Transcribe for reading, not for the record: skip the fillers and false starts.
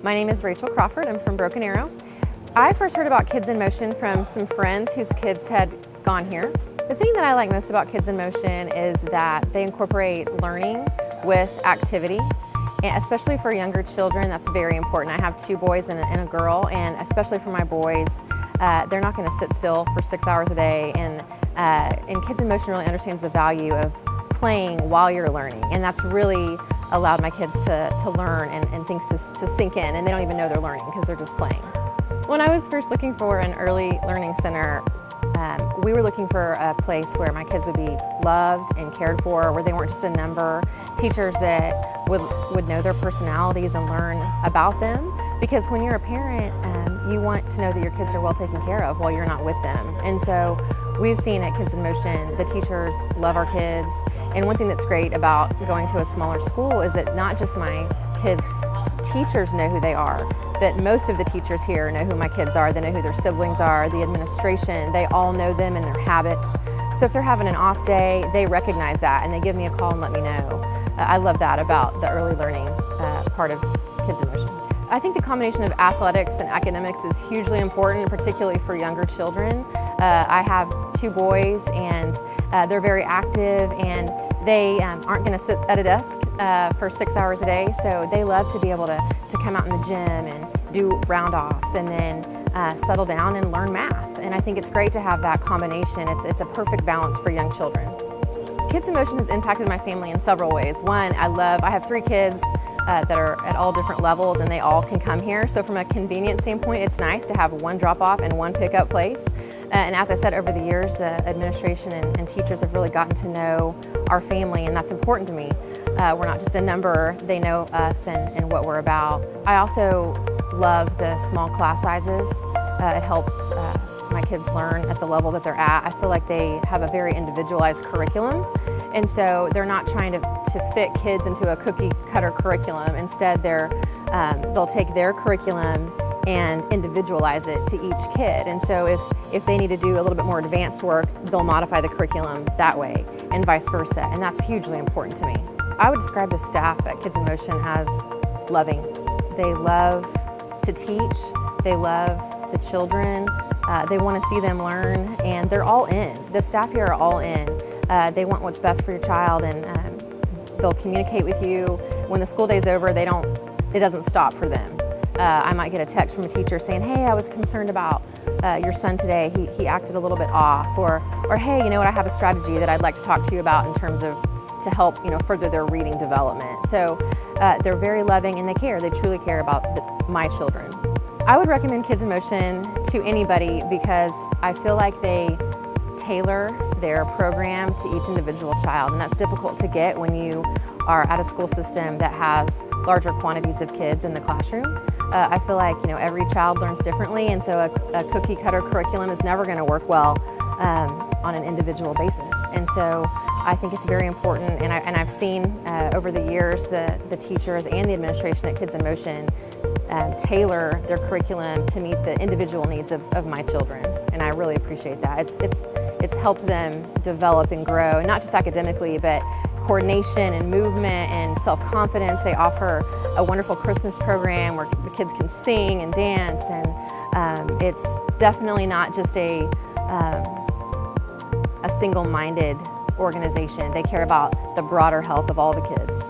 My name is Rachel Crawford. I'm from Broken Arrow. I first heard about Kids in Motion from some friends whose kids had gone here. The thing that I like most about Kids in Motion is that they incorporate learning with activity, and especially for younger children. That's very important. I have 2 boys and a girl, and especially for my boys, they're not going to sit still for 6 hours a day, and Kids in Motion really understands the value of playing while you're learning, and that's really allowed my kids to learn and things to sink in, and they don't even know they're learning because they're just playing. When I was first looking for an early learning center, we were looking for a place where my kids would be loved and cared for, where they weren't just a number, teachers that would know their personalities and learn about them. Because when you're a parent, you want to know that your kids are well taken care of while you're not with them. And so we've seen at Kids in Motion, the teachers love our kids. And one thing that's great about going to a smaller school is that not just my kids' teachers know who they are, but most of the teachers here know who my kids are. They know who their siblings are, the administration, they all know them and their habits. So if they're having an off day, they recognize that and they give me a call and let me know. I love that about the early learning part of Kids in Motion. I think the combination of athletics and academics is hugely important, particularly for younger children. I have 2 boys, and they're very active, and they aren't going to sit at a desk for 6 hours a day, so they love to be able to come out in the gym and do round-offs and then settle down and learn math. And I think it's great to have that combination. It's a perfect balance for young children. Kids in Motion has impacted my family in several ways. One, I have 3 kids that are at all different levels, and they all can come here. So from a convenience standpoint, it's nice to have one drop-off and one pickup place. And as I said, over the years, the administration and teachers have really gotten to know our family, and that's important to me. We're not just a number, they know us and what we're about. I also love the small class sizes. It helps my kids learn at the level that they're at. I feel like they have a very individualized curriculum, and so they're not trying to fit kids into a cookie cutter curriculum. Instead, they'll take their curriculum and individualize it to each kid. And so if they need to do a little bit more advanced work, they'll modify the curriculum that way, and vice versa, and that's hugely important to me. I would describe the staff at Kids in Motion as loving. They love to teach, they love the children, they want to see them learn, and they're all in. The staff here are all in. They want what's best for your child, and they'll communicate with you. When the school day's over, it doesn't stop for them. I might get a text from a teacher saying, hey, I was concerned about your son today. He acted a little bit off, or hey, you know what, I have a strategy that I'd like to talk to you about in terms of to help further their reading development. So they're very loving, and they care. They truly care about my children. I would recommend Kids in Motion to anybody because I feel like they tailor their program to each individual child, and that's difficult to get when you are at a school system that has larger quantities of kids in the classroom. I feel like every child learns differently, and so a cookie cutter curriculum is never going to work well on an individual basis. And so I think it's very important, and I've seen over the years the teachers and the administration at Kids in Motion tailor their curriculum to meet the individual needs of my children, and I really appreciate that. It's helped them develop and grow, not just academically, but coordination and movement and self-confidence. They offer a wonderful Christmas program where the kids can sing and dance, and it's definitely not just a single-minded organization. They care about the broader health of all the kids.